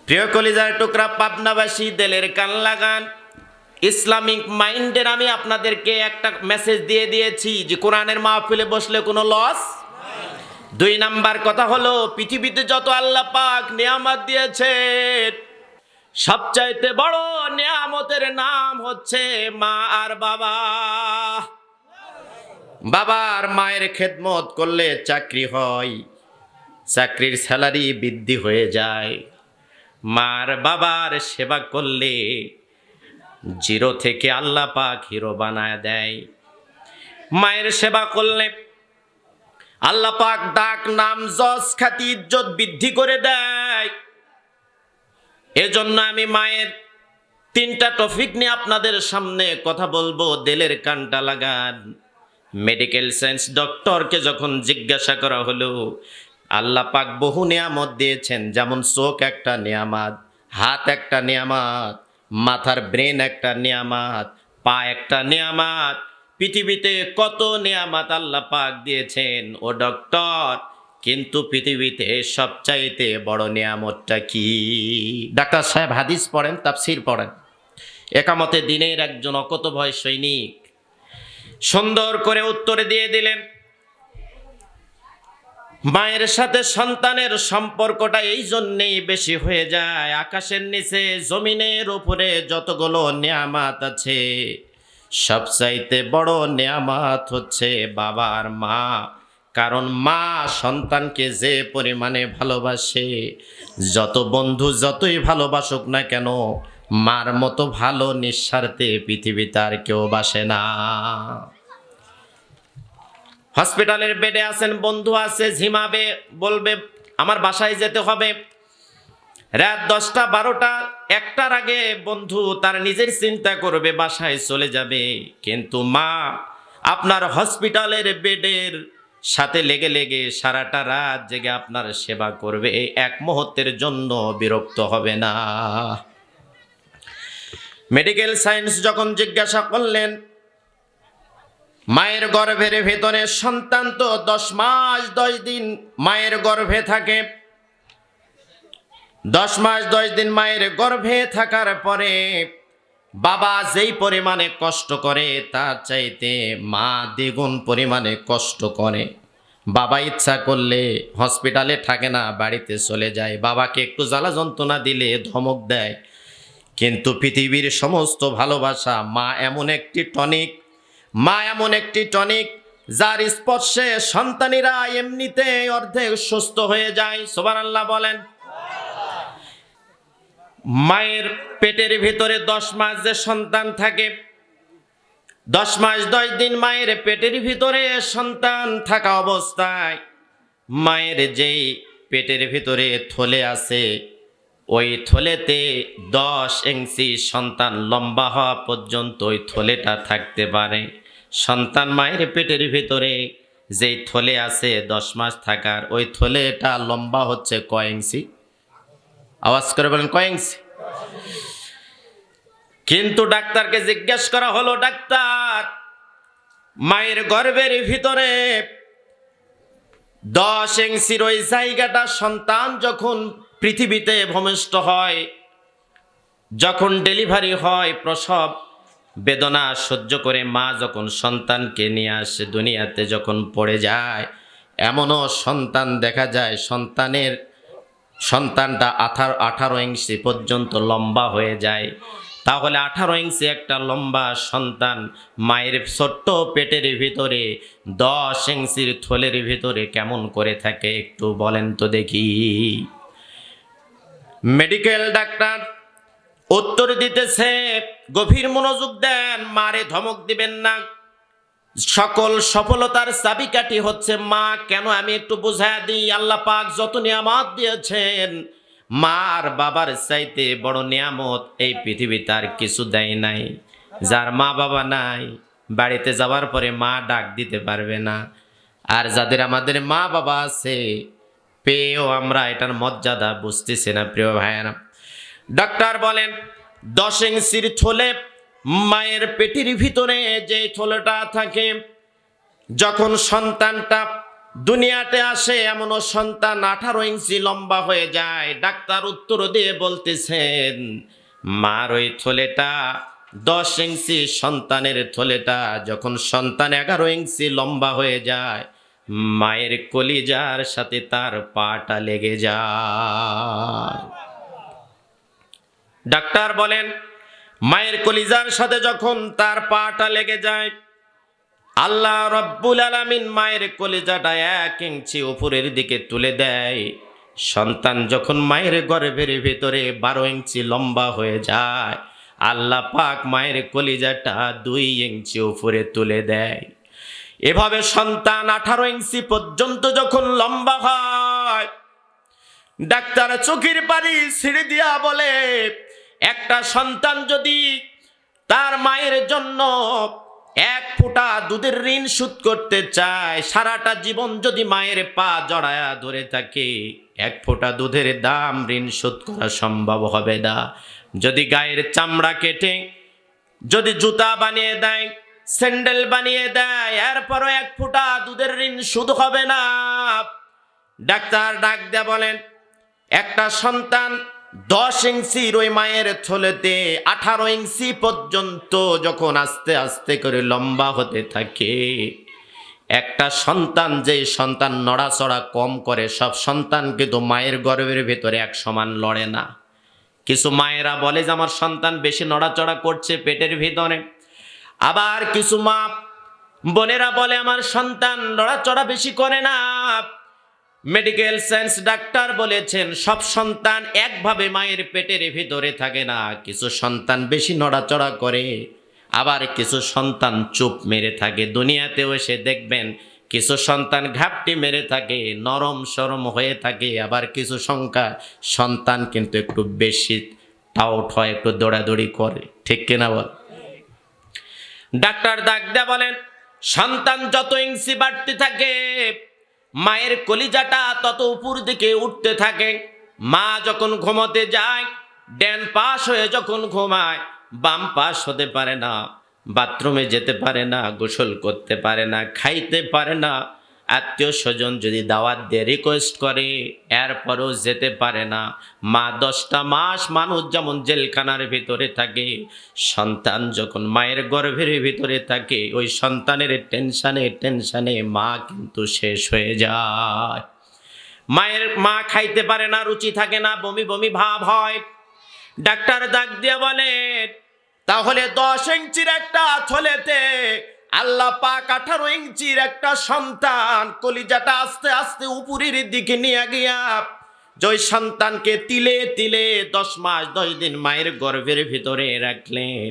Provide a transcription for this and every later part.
প্রিয় কলিজার টুকরা পাবনাবাসী, দিলের কান লাগান। ইসলামিক মাইন্ডের আমি আপনাদেরকে একটা মেসেজ দিয়ে দিয়েছি যে কোরআনের মাহফিলে বসলে কোনো লস। 2 নাম্বার কথা হলো, পৃথিবীতে যত আল্লাহ পাক নিয়ামত দিয়েছেন, সবচাইতে বড় নিয়ামতের নাম হচ্ছে মা আর বাবা। বাবা আর মায়ের খেদমত করলে চাকরি হয়, চাকরির স্যালারি বৃদ্ধি হয়ে যায়। মার বাবার সেবা করলে 0 থেকে আল্লাহ পাক হিরো বানায় দেয়। মায়ের সেবা করলে আল্লাহ পাক ডাক, নাম, যশ, খ্যাতি, ইজ্জত বৃদ্ধি করে দেয়। এজন্য আমি মায়ের 3টা টপিক নিয়ে আপনাদের সামনে কথা বলবো। দিলের কানটা লাগান। মেডিকেল সায়েন্স ডক্টরকে যখন জিজ্ঞাসা করা হলো, আল্লাহ পাক বহু নিয়ামত দিয়েছেন, যেমন চোখ একটা নিয়ামত, হাত একটা নিয়ামত, মাথার ব্রেন একটা নিয়ামত, পা একটা নিয়ামত। পৃথিবীতে কত নিয়ামত আল্লাহ পাক দিয়েছেন ও ডক্টর, কিন্তু পৃথিবীতে সবচাইতে বড় নিয়ামতটা কি? ডাক্তার সাহেব হাদিস পড়েন, তাফসীর পড়েন, একামতে দিনের একজন অকুতোভয় সৈনিক সুন্দর করে উত্তর দিয়ে দিলেন, মায়ের সাথে সন্তানের সম্পর্কটা এই জন্যেই বেশি হয়ে যায়। আকাশের নিচে জমিনের উপরে যতগুলো নিয়ামত আছে, সবচাইতে বড় নিয়ামত হচ্ছে বাবা আর মা। কারণ মা সন্তানকে যে পরিমাণে ভালোবাসে, যত বন্ধু যতই ভালোবাসুক না কেন, মার মতো ভালো নিঃস্বার্থে পৃথিবীতে আর কেউ বাসে না। হসপিটালের বেডে আছেন, বন্ধু আছে, ঝিমাবে, বলবে আমার বাসায় যেতে হবে। রাত 10টা 12টা 1টার আগে বন্ধু তার নিজের চিন্তা করবে, বাসায় চলে যাবে। কিন্তু মা আপনার হসপিটালের বেডের সাথে লেগে লেগে সারাটা রাত জেগে আপনার সেবা করবে, এক মুহূর্তের জন্য বিরক্ত হবে না। মেডিকেল সায়েন্স যখন জিজ্ঞাসা করলেন, মায়ের গর্ভের ভেতরে সন্তান তো 10 মাস 10 দিন মায়ের গর্ভে থাকে। 10 মাস 10 দিন মায়ের গর্ভে থাকার পরে বাবা যেই পরিমাণে কষ্ট করে, তার চাইতে মা দ্বিগুণ পরিমাণে কষ্ট করে। বাবা ইচ্ছা করলে হসপিটালে থাকে না, বাড়িতে চলে যায়। বাবাকে একটু জ্বালা যন্ত্রণা দিলে ধমক দেয়। কিন্তু পৃথিবীর সমস্ত ভালোবাসা, মা এমন একটি টনিক, মা এমন একটি টনিক যার স্পর্শে সন্তানেরা এমনিতে অর্ধেক সুস্থ হয়ে যায়। সুবহানাল্লাহ বলেন। মায়ের পেটের ভিতরে 10 মাস যে সন্তান থাকে, 10 মাস 10 দিন মায়ের পেটের ভিতরে সন্তান থাকা অবস্থায় মায়ের যেই পেটের ভিতরে থলে আছে, ওই থলেতে 10 ইঞ্চি সন্তান লম্বা হওয়া পর্যন্ত ওই থলেটা থাকতে পারে। সন্তান মায়ের পেটের ভিতরে যেই থলে আছে 10 মাস থাকার, ওই থলেটা লম্বা হচ্ছে কয় ইঞ্চি? আওয়াজ করে বলেন, কয় ইঞ্চি? কিন্তু ডাক্তারকে জিজ্ঞেস করা হলো, ডাক্তার মায়ের গর্ভের ভিতরে 10 ইঞ্চির ওই জায়গাটা সন্তান যখন পৃথিবীতে ভূমিষ্ঠ হয়, যখন ডেলিভারি হয়, প্রসব বেদনা সহ্য করে মা যখন সন্তানকে নিয়ে আসে দুনিয়াতে, যখন পড়ে যায়, এমনও সন্তান দেখা যায় সন্তানটা 18 ইঞ্চি পর্যন্ত লম্বা হয়ে যায়। তাহলে 18 ইঞ্চি একটা লম্বা সন্তান মায়ের ছোট্ট পেটের ভিতরে 10 ইঞ্চির থলের ভিতরে কেমন করে থাকে একটু বলেন তো দেখি। মেডিকেল ডাক্তার উত্তর দিতেছে, গভীর মনোযোগ দেন, মারে ধমক দিবেন না। সকল সফলতার চাবিকাঠি হচ্ছে মা। কেন আমি একটু বুঝায় দিই। আল্লাহ পাক যত নিয়ামত দিয়েছেন, মা আর বাবার চাইতে বড় নিয়ামত এই পৃথিবীতে আর কিছু দেয় নাই। যার মা বাবা নাই, বাড়িতে যাওয়ার পরে মা ডাক দিতে পারবে না। আর যাদের আমাদের মা বাবা আছে, পেয়েও আমরা এটার মর্যাদা বুঝতেছি না। প্রিয় ভাইয়েরা, ডাক্তার বলেন 10 ইঞ্চির থলে মায়ের পেটের ভিতরে যে থলেটা থাকে, যখন সন্তানটা দুনিয়াতে আসে এমনও সন্তান 18 ইঞ্চি লম্বা হয়ে যায়। ডাক্তার উত্তর দিয়ে বলতেছেন, মার ওই থলেটা 10 ইঞ্চি, সন্তানের থলেটা যখন সন্তান 11 ইঞ্চি লম্বা হয়ে যায়, মায়ের কলিজার সাথে তার পাটা লেগে যায়। ডাক্তার বলেন, মায়ের কলিজার সাথে যখন তার পাটা লেগে যায়, আল্লাহ রব্বুল আলামিন মায়ের কলিজাটা 1 ইঞ্চি উপরের দিকে তুলে দেয়। সন্তান যখন মায়ের গর্ভের ভিতরে 12 ইঞ্চি লম্বা হয়ে যায়, আল্লাহ পাক মায়ের কলিজাটা 2 ইঞ্চি উপরে তুলে দেয়। এভাবে সন্তান 18 ইঞ্চি পর্যন্ত যখন লম্বা হয়, ডাক্তার চোখের পানি ছেড়ে দিয়া বলে, একটা সন্তান যদি তার মায়ের জন্য 1 ফোঁটা দুধের ঋণ শোধ করতে চায়, সারাটা জীবন যদি মায়ের পা জড়ায়া ধরে থাকে, 1 ফোঁটা দুধের দাম ঋণ শোধ করা সম্ভব হবে না। যদি গায়ের চামড়া কেটে যদি জুতা বানিয়ে দেয়, স্যান্ডেল বানিয়ে দেয়, এরপরও 1 ফোঁটা দুধের ঋণ শোধ হবে না। ডাক্তার ডাক দেয়া বলেন, একটা সন্তান 10 ইঞ্চির ওই মায়ের থলেতে 18 ইঞ্চি পর্যন্ত যখন আস্তে আস্তে করে লম্বা হতে থাকে, একটা সন্তান, যে সন্তান নড়াচড়া কম করে, সব সন্তান কিন্তু মায়ের গর্ভের ভেতরে এক সমান লড়ে না। কিছু মায়েরা বলে যে আমার সন্তান বেশি নড়াচড়া করছে পেটের ভিতরে, আবার কিছু মা বোনেরা বলে আমার সন্তান নড়াচড়া বেশি করে না। মেডিকেল সায়েন্স ডাক্তার বলেছেন, সব সন্তান একভাবে মায়ের পেটের ভিতরে থাকে না। কিছু সন্তান বেশি নড়াচড়া করে, আবার কিছু সন্তান চুপ মেরে থাকে। দুনিয়াতেও এসে দেখবেন কিছু সন্তান ঘাপটি মেরে থাকে, নরম সরম হয়ে থাকে, আবার কিছু সন্তান কিন্তু একটু বেশি টাউট হয়, একটু দৌড়াদৌড়ি করে। ঠিক কিনা বল? ডাক্তার ডাক দেয়া বলেন, সন্তান যত ইঞ্চি বাড়তে থাকে, মায়ের কলিজাটা তত উপর দিকে উঠতে থাকে। মা যখন ঘুমোতে যায়, ডান পাশ হয়ে যখন ঘুমায়, বাম পাশ হতে পারে না, বাথরুমে যেতে পারে না, গোসল করতে পারে না, খাইতে পারে না। আত্মীয় স্বজন যদি দাওয়াত দিয়ে রিকোয়েস্ট করে, এরপরও যেতে পারে না। মা 10টা মাস মানুষ যেমন জেলখানার ভিতরে থাকে, সন্তান যখন মায়ের গর্ভের ভিতরে থাকে, ওই সন্তানের টেনশানে মা কিন্তু শেষ হয়ে যায়। মা খাইতে পারে না, রুচি থাকে না, বমি বমি ভাব হয়। ডাক্তার ডাক দিয়ে বলেন, তাহলে 10 ইঞ্চির একটা থলেতে আল্লাহ পাক 18 ইঞ্চির একটা সন্তান কলিজাটা আস্তে আস্তে উপরের দিকে নিয়ে গিয়া, যে সন্তানকে তিলে তিলে 10 মাস 10 দিন মায়ের গর্ভের ভিতরে রাখলেন,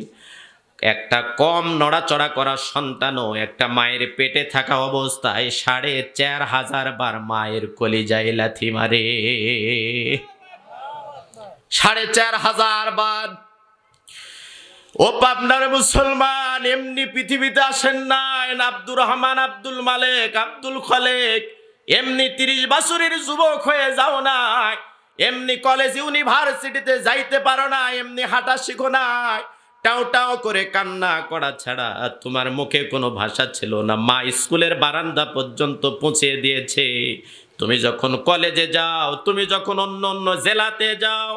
একটা কম নড়াচড়া করা সন্তানও একটা মায়ের পেটে থাকা অবস্থায় 4500 বার মায়ের কলিজায় লাথি মারে। 4500 বার। ও পাবনার মুসলমান, এমনি পৃথিবীতে আসেন নাই আব্দুর রহমান, আব্দুল মালেক, আব্দুল খালেক, এমনি 30 বছরের যুবক হয়ে যাও না, এমনি কলেজ ইউনিভার্সিটিতে যাইতে পারো না, এমনি হাঁটা শিখো না, টাও টাও করে কান্না করা ছাড়া তোমার মুখে কোনো ভাষা ছিল না। মা স্কুলের বারান্দা পর্যন্ত পৌঁছে দিয়েছে। তুমি যখন কলেজে যাও, তুমি যখন অন্য অন্য জেলাতে যাও,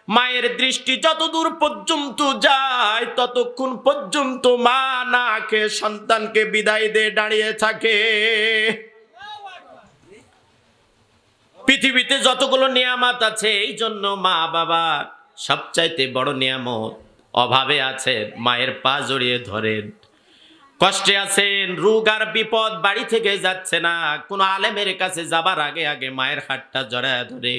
মায়ের দৃষ্টি যত দূর পর্যন্ত যায়, ততক্ষণ পর্যন্ত মা না খেয়ে সন্তানকে বিদায় দিয়ে দাঁড়িয়ে থাকে। পৃথিবীতে যতগুলো নিয়ামত আছে, এই জন্য মা বাবা সবচাইতে বড় নিয়ামত। অভাবে আছে, মায়ের পা জড়িয়ে ধরেন। কষ্টে আছেন, রোগ আর বিপদ বাড়ি থেকে যাচ্ছে না, কোনো আলেমের কাছে যাবার আগে আগে মায়ের হাতটা জড়ায় ধরে।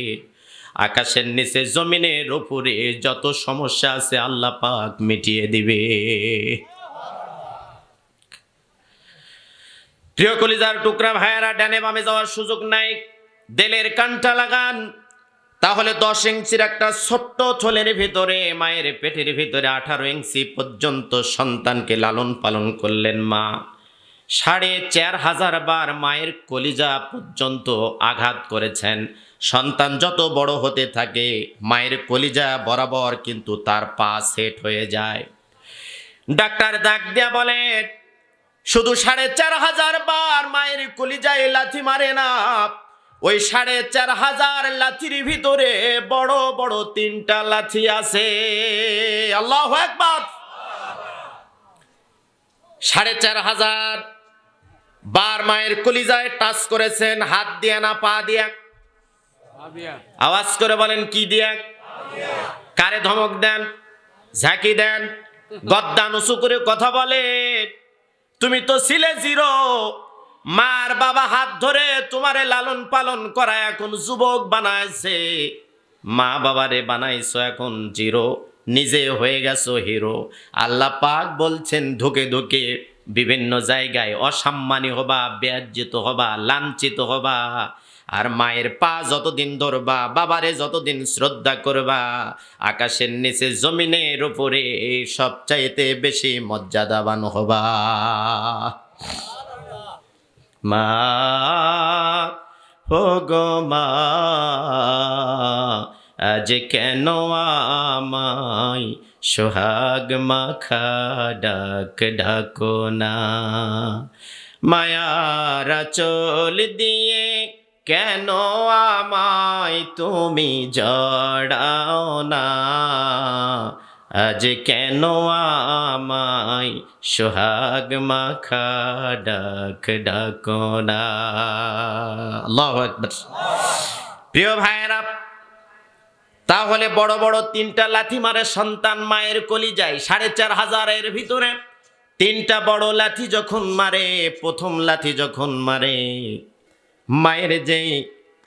আকাশের নিচে জমিনের উপরে যত সমস্যা আছে আল্লাহ পাক মিটিয়ে দিবে। প্রিয় কলিজার টুকরা ভাইয়েরা, ডানে বামে যাওয়ার সুযোগ নাই, দিলের কানটা লাগান। তাহলে 10 ইঞ্চির একটা ছোট্ট থলের ভিতরে, মায়ের পেটের ভিতরে 18 ইঞ্চি পর্যন্ত সন্তানকে লালন পালন করলেন মা। 4500 বার মায়ের কলিজা পর্যন্ত আঘাত করেছেন। সন্তান যত বড় হতে থাকে, মায়ের কলিজা বরাবর কিন্তু তার পা সেট হয়ে যায়। ডাক্তার ডাক দিয়া বলেন, শুধু ৪,৫০০ বার মায়ের কলিজায় লাথি মারে না, ওই ৪,৫০০ লাথির ভিতরে বড় বড় ৩টা লাথি আছে। আল্লাহু আকবার। ৪,৫০০ বার মায়ের কলিজায় টাচ করেছেন, হাত দিয়ে না পা দিয়ে? আওয়াজ করে বলেন কি দিয়ে? কারে ধমক দেন, ঝাঁকি দেন, গদ্দান উঁচু করে কথা বলেন? তুমি তো ছিলে জিরো, মার বাবা হাত ধরে তোমারে লালন পালন করা এখন যুবক বানাইছে, মা বাবারে বানাইছো এখন জিরো, নিজে হয়ে গেছো হিরো। আল্লাহ পাক বলছেন ধুকে ধুকে বিভিন্ন জায়গায় অসম্মানী হবা, বেয়াজ্জিত হবা, লাঞ্ছিত হবা। আর মায়ের পা যতদিন ধরবা, বাবারে যতদিন শ্রদ্ধা করবা, আকাশের নিচে জমিনের উপরে সবচাইতে বেশি মর্যাদাবান হবা। মা ও গো মা, আজ কেন আমায় সোহাগ মাখা ডাক ডাকো না, মায়ার আঁচল দিয়ে কেন আমায় তুমি জড়াও না, আজ কেন আমায় সোহাগ মাখা ডাক ডাকো না। আল্লাহু আকবার। প্রিয় ভাইয়েরা, তাহলে বড় বড় ৩টা লাথি মারে সন্তান মায়ের কলিজায়। ৪,৫০০ ভিতরে ৩টা বড় লাথি যখন মারে, প্রথম লাথি যখন মারে, মায়ের যে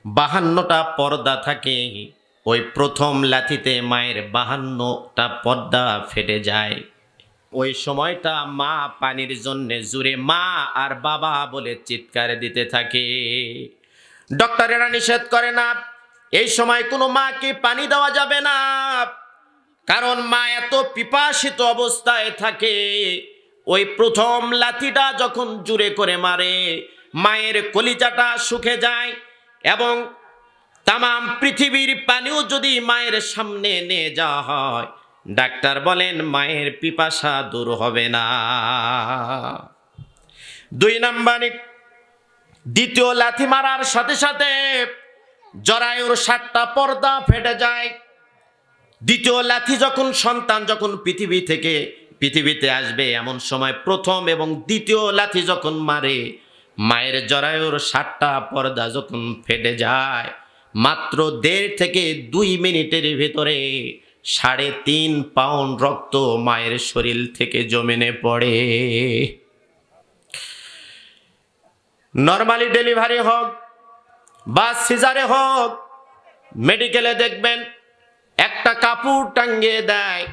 ৫২টা পর্দা থাকে, ওই প্রথম লাথিতে মায়ের ৫২টা পর্দা ফেটে যায়। ওই সময়টা মা পানির জন্যে জুড়ে মা আর বাবা বলে চিৎকার দিতে থাকে। ডক্টরেরা নিষেধ করে না, এই সময় কোনো মাকে পানি দেওয়া যাবে না, কারণ মা এত পিপাসিত অবস্থায় থাকে। ওই প্রথম লাথিটা যখন জুড়ে করে মারে, মায়ের কলিজাটা শুকে যায়, এবং তামাম পৃথিবীর পানিও যদি মায়ের সামনে নিয়ে যাওয়া হয়, ডাক্তার বলেন মায়ের পিপাসা দূর হবে না। ২ নম্বরে, দ্বিতীয় লাথি মারার সাথে সাথে জরায়ুর ৭টা পর্দা ফেটে যায়। দ্বিতীয় লাথি যখন সন্তান যখন পৃথিবীতে আসবে, এমন সময় প্রথম এবং দ্বিতীয় লাথি যখন মারে, মায়ের জরায়ুর ৭টা পর্দা যখন ফেটে যায়, মাত্র ১.৫ থেকে ২ মিনিটের ভিতরে ৩.৫ পাউন্ড রক্ত মায়ের শরীর থেকে জমিনে পড়ে। নরমালি ডেলিভারি হোক বা সিজারে হোক, মেডিকেলে দেখবেন একটা কাপড় টাঙ্গিয়ে দেয়,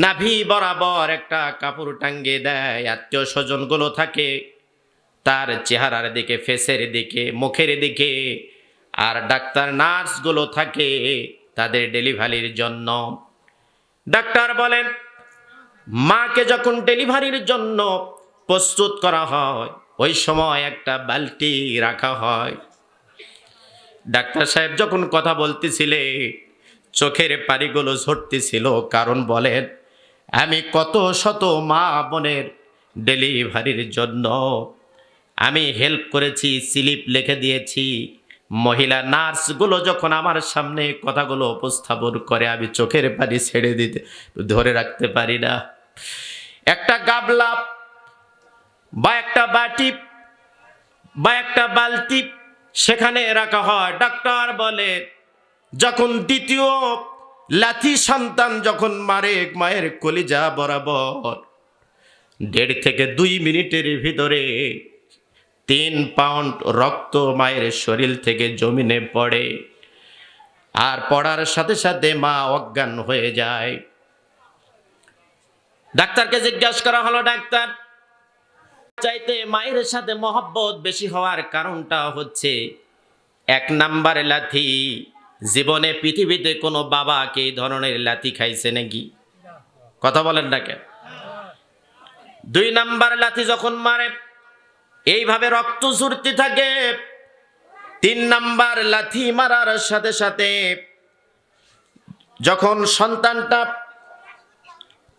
নাভি বরাবর একটা কাপড় টাঙ্গিয়ে দেয়। আত্মীয় স্বজনগুলো থাকে তার চেহারার দিকে, ফেসের দিকে, মুখের দিকে, আর ডাক্তার নার্সগুলো থাকে তাদের ডেলিভারির জন্য। ডাক্তার বলেন মাকে যখন ডেলিভারির জন্য প্রস্তুত করা হয়, ওই সময় একটা বালতি রাখা হয়। ডাক্তার সাহেব যখন কথা বলতেছিলে, চোখের পানিগুলো ঝরতেছিল, কারণ বলেন আমি কত শত মা বোনের ডেলিভারির জন্য আমি হেল্প করেছি, স্লিপ লিখে দিয়েছি। মহিলা নার্সগুলো যখন আমার সামনে কথাগুলো উপস্থাপন করে, আমি চোখের পানি ছেড়ে দিতে ধরে রাখতে পারি না। একটা গাবলা বা একটা বাটি বা একটা বালতি সেখানে রাখা হয়। ডাক্তার বলে যখন দ্বিতীয় লাথি সন্তান যখন মারে মায়ের কলিজা বরাবর, ১.৫ থেকে ২ মিনিটের ভিতরে ৩ পাউন্ড রক্ত মায়ের শরীর থেকে জমিনে পড়ে, আর পড়ার সাথে সাথে মা অজ্ঞান হয়ে যায়। ডাক্তারকে জিজ্ঞাসা করা হলো, ডাক্তার চাইতে মায়ের সাথে মহব্বত বেশি হওয়ার কারণটা হচ্ছে ১ নাম্বার লাথি, জীবনে পৃথিবীতে কোনো বাবাকে এই ধরনের লাথি খাইছে নাকি? কথা বলেন না কেন? ২ নাম্বার লাথি যখন মারে এইভাবে রক্ত ঝরতে থাকে। ৩ নাম্বার লাথি মারার সাথে সাথে যখন সন্তানটা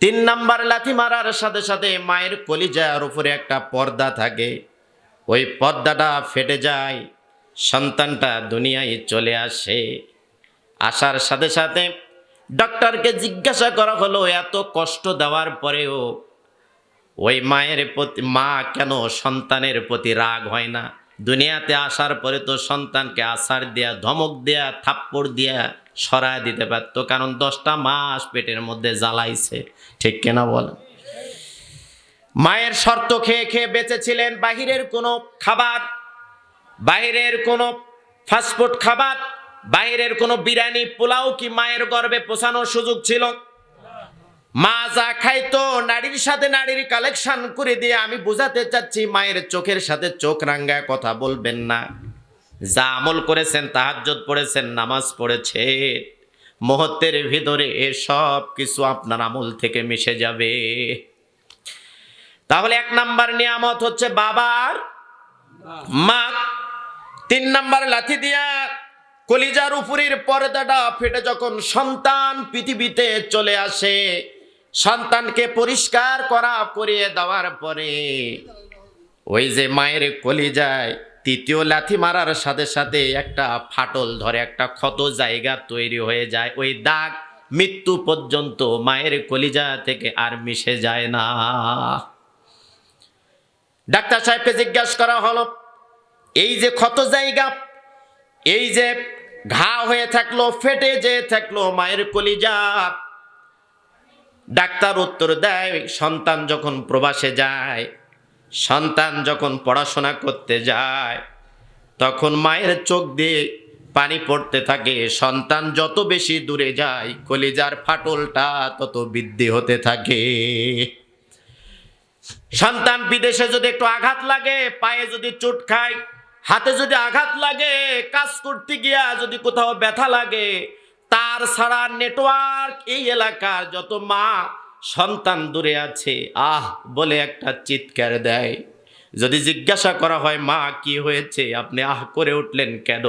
3 নাম্বার লাথি মারার সাথে সাথে মায়ের কলিজার উপরে একটা পর্দা থাকে, ওই পর্দাটা ফেটে যায়, সন্তানটা দুনিয়ায় চলে আসে। আসার সাথে সাথে ডক্টরকে জিজ্ঞাসা করা হলো, এত কষ্ট দেওয়ার পরেও ওই মায়ের প্রতি, মা কেন সন্তানের প্রতি রাগ হয় না? দুনিয়াতে আসার পরে তো সন্তানকে আছাড় দেয়া, ধমক দেয়া, থাপ্পড় দেয়া সরায় দিতে পারতো, কারণ 10টা মাস পেটের মধ্যে জ্বালাইছে। ঠিক কিনা বলেন? মায়ের শর্ত খেয়ে খেয়ে বেঁচেছিলেন। বাহিরের কোনো খাবার, বাহিরের কোনো ফাস্টফুড খাবার, বাহিরের কোনো বিরিয়ানি পোলাও কি মায়ের গর্ভে পৌঁছানোর সুযোগ ছিল? মা যা খাইতো নারীর সাথে নারীর কালেকশন করে দিয়ে, আমি বোঝাতে চাচ্ছি মায়ের চোখের সাথে চোখ রাঙ্গায় কথা বলবেন না। যা আমল করেছেন, তাহাজ্জুদ পড়েছেন, নামাজ পড়েছে, মুহূর্তের ভিতরে সব কিছু আপনার আমল থেকে মিশে যাবে। তাহলে 1 নাম্বার নিয়ামত হচ্ছে বাবার মা। 3 নাম্বার লাথি দিয়া কলিজার উপরের পর্দাটা ফেটে যখন সন্তান পৃথিবীতে চলে আসে, সন্তানকে পরিষ্কার করিয়ে দেওয়ার পরে ওই যে মায়ের কলিজায় 3য় লাথি মারার সাথে সাথে একটা ফাটল ধরে, একটা ক্ষত জায়গা তৈরি হয়ে যায়। ওই দাগ মৃত্যু পর্যন্ত মায়ের কলিজা থেকে আর মিশে যায় না। ডাক্তার সাহেবকে জিজ্ঞাসা করা হলো, এই যে ক্ষত জায়গা, এই যে ঘা হয়ে থাকলো, ফেটে যে থাকলো মায়ের কলিজা, ডাক্তার উত্তর দেয়, সন্তান যখন প্রবাসে যায়, সন্তান যখন পড়াশোনা করতে যায়, তখন মায়ের চোখ দিয়ে পানি পড়তে থাকে। সন্তান যত বেশি দূরে যায়, কলিজার ফাটলটা তত বৃদ্ধি হতে থাকে। সন্তান বিদেশে যদি একটু আঘাত লাগে, পায়ে যদি চোট খায়, হাতে যদি আঘাত লাগে, কাজ করতে গিয়া যদি কোথাও ব্যথা লাগে, তার ছাড়া নেটওয়ার্ক এই এলাকার যত মা সন্তান দূরে আছে, আহ বলে একটা চিৎকার দেয়। যদি জিজ্ঞাসা করা হয়, মা কি হয়েছে, আপনি আহ করে উঠলেন কেন?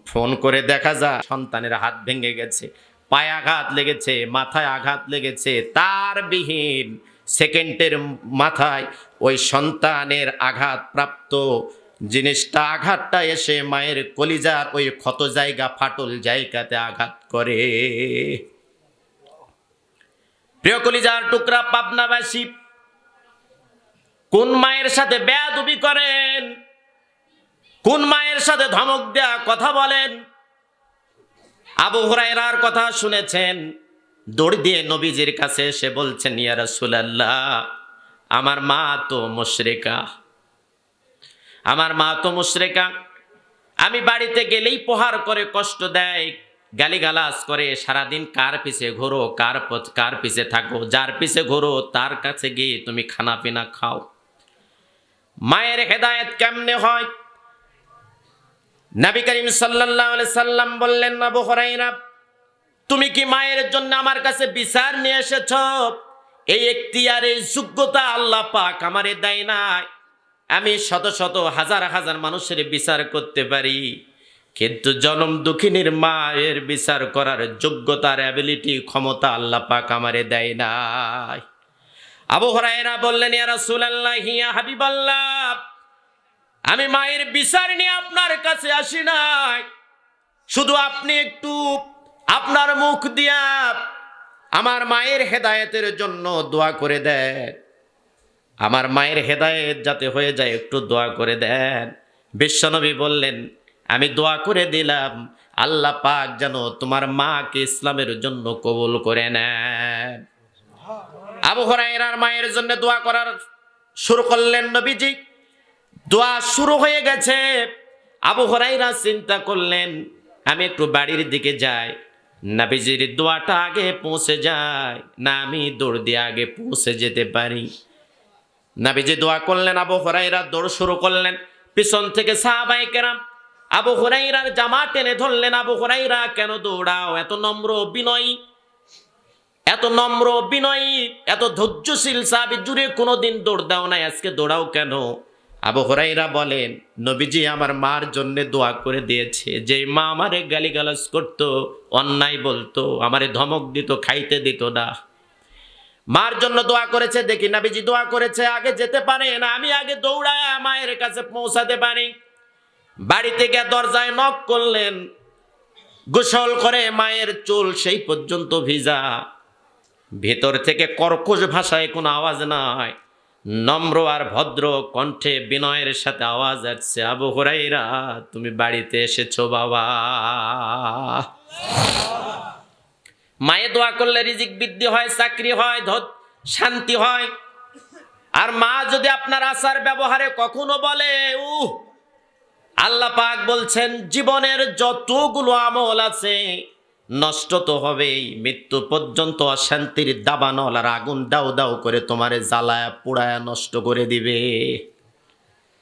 ফোন করে দেখা যায় সন্তানের হাত ভেঙে গেছে, পায়ে আঘাত লেগেছে, মাথায় আঘাত লেগেছে, তার বিহীন সেকেন্ডের মাথায় ওই সন্তানের আঘাত প্রাপ্ত জিনিসটা, আঘাতটা এসে মায়ের কলিজার ওই ক্ষত জায়গা, ফাটল জায়গাতে আঘাত করে। প্রিয় কলিজার টুকরা পাবনাবাসী, কোন মায়ের সাথে বেয়াদবি করেন, কোন মায়ের সাথে ধমক দেয়া কথা বলেন? আবু হুরায়রার কথা শুনেছেন, দৌড় দিয়ে নবীজির কাছে এসে বলছেন, ইয়া রাসূলুল্লাহ, আমার মা তো মুশরিকা, আমার মা তো মুশরিকা, আমি বাড়িতে গেলেই প্রহার করে, কষ্ট দেয়, গালিগালাজ করে, সারাদিন কার পিছে ঘোরো, কার পিছে থাকো, যার পিছে ঘোরো তার কাছে গিয়ে তুমি খানা পিনা খাও। মায়ের হেদায়েত কেমনে হয়? নবী করিম সাল্লাল্লাহু আলাইহি সাল্লাম বললেন, আবু হুরায়রা, তুমি কি মায়ের জন্য আমার কাছে বিচার নিয়ে এসেছ? এই এখতিয়ারের যোগ্যতা আল্লাহ পাক আমারে দেয় নাই। আমি শত শত হাজার হাজার মানুষের বিচার করতে পারি, কিন্তু জনম দুঃখিনীর মায়ের বিচার করার যোগ্যতার অ্যাবিলিটি, ক্ষমতা আল্লাহ পাক আমারে দেয় নাই। আবু হুরায়রা বললেন, ইয়া রাসূলুল্লাহ, ইয়া হাবিবাল্লাহ, আমি মায়ের বিচার নিয়ে আপনার কাছে আসি নাই, শুধু আপনি একটু আপনার মুখ দিয়া আমার মায়ের হেদায়েতের জন্য দোয়া করে দেন, আমার মায়ের হেদায়েত যাতে হয়ে যায় একটু দোয়া করে দেন। বিশ্বনবী বললেন, আমি দোয়া করে দিলাম, আল্লাহ পাক যেন তোমার মাকে ইসলামের জন্য কবুল করে নেন। আবু হুরায়রার মায়ের জন্য দোয়া করার শুরু করলেন নবীজি। দোয়া শুরু হয়ে গেছে। আবু হুরায়রা চিন্তা করলেন, আমি একটু বাড়ির দিকে যাই, নবীজির দোয়াটা আগে পৌঁছে যায় না আমি দৌড় দিয়ে আগে পৌঁছে যেতে পারি। নবীজি দোয়া করলেন, আবু হুরায়রা দৌড় শুরু করলেন। পিছন থেকে সাহাবায়ে কেরাম আবু হুরায়রার জামা টেনে ধরলেন। আবু হুরায়রা, কেন দৌড়াও? এত নম্র বিনয়ী, এত নম্র বিনয়ী, এত ধৈর্যশীল সাহাবী, জুড়ে কোনোদিন দৌড় দাও নাই, আজকে দৌড়াও কেন? আবু হুরায়রা বলেন, নবীজি আমার মার জন্য দোয়া করে দিয়েছে, যে মা আমারে গালিগালাজ করতো, অন্যায় বলতো, আমারে ধমক দিত, খাইতে দিত না, মার জন্য দোয়া করেছে, দেখি নবীজি দোয়া করেছে, আগে যেতে পারে না, আমি আগে দৌড়ায় মায়ের কাছে পৌঁছাতে পারি। বাড়িতে গিয়ে দরজায় নক করলেন, গোসল করে মায়ের চুল সেই পর্যন্ত ভিজা, ভেতর থেকে কর্কশ ভাষায় কোনো আওয়াজ নাই, নম্র আর ভদ্র কণ্ঠে বিনয়ের সাথে আওয়াজ আসছে, আবু হুরাইরা তুমি বাড়িতে এসেছো বাবা। মায়ে দোয়া করলে রিজিক বৃদ্ধি হয়, চাকরি হয়, শান্তি হয়। আর মা যদি আপনার আচার ব্যবহারে কখনো বলে আল্লাহ পাক বলছেন জীবনের যতগুলো আমল আছে নষ্ট তো হবেই, মৃত্যু পর্যন্ত অশান্তির দাবানল আর আগুন দাউ দাউ করে তোমারে জ্বালায়া পোড়ায়া নষ্ট করে দিবে।